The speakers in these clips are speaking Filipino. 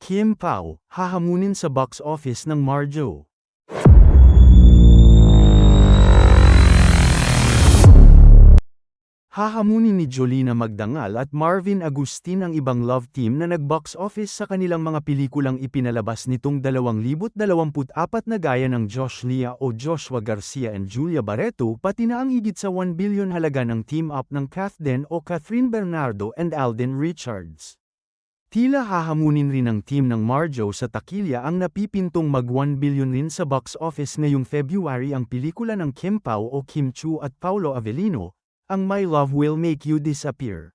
Kim Pao, hahamunin sa box office ng Marjo. Hahamunin ni Jolina Magdangal at Marvin Agustin ang ibang love team na nag-box office sa kanilang mga pelikulang ipinalabas nitong 2024 na gaya ng Josh Lea o Joshua Garcia and Julia Barreto pati na ang higit sa 1 billion halaga ng team-up ng Kathden o Catherine Bernardo and Alden Richards. Tila hahamunin rin ng team ng Marjo sa takilya ang napipintong mag 1 billion rin sa box office ngayong February ang pelikula ng Kim Pao o Kim Chu at Paolo Avellino, ang My Love Will Make You Disappear.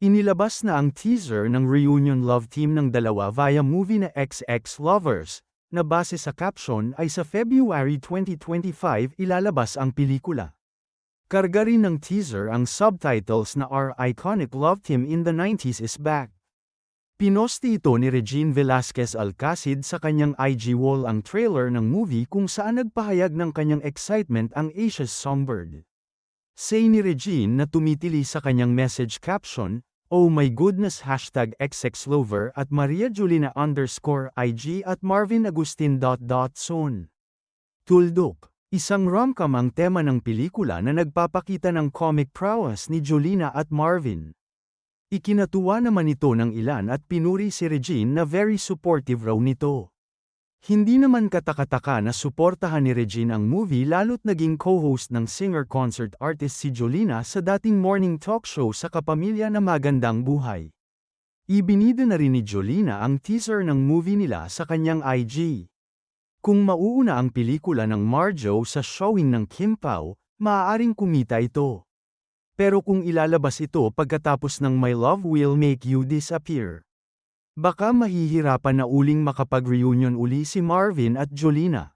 Inilabas na ang teaser ng reunion love team ng dalawa via movie na XX Lovers, na base sa caption ay sa February 2025 ilalabas ang pelikula. Karga rin ng teaser ang subtitles na Our Iconic Love Team in the 90s is Back. Pinosti ito ni Regine Velasquez Alcacid sa kanyang IG wall ang trailer ng movie kung saan nagpahayag ng kanyang excitement ang Asia's Songbird. Say ni Regine na tumitili sa kanyang message caption, "Oh my goodness #XXLover at Maria Julina _IG at Marvin Agustin. Son." Tuldok, isang rom-com ang tema ng pelikula na nagpapakita ng comic prowess ni Jolina at Marvin. Ikinatuwa naman ito ng ilan at pinuri si Regine na very supportive raw nito. Hindi naman katakataka na suportahan ni Regine ang movie lalo't naging co-host ng singer-concert artist si Jolina sa dating morning talk show sa Kapamilya na Magandang Buhay. Ibinida na rin ni Jolina ang teaser ng movie nila sa kanyang IG. Kung mauuna ang pelikula ng Marjo sa showing ng Kim Pao, maaaring kumita ito. Pero kung ilalabas ito pagkatapos ng My Love Will Make You Disappear, baka mahihirapan na uling makapag-reunion uli si Marvin at Jolina.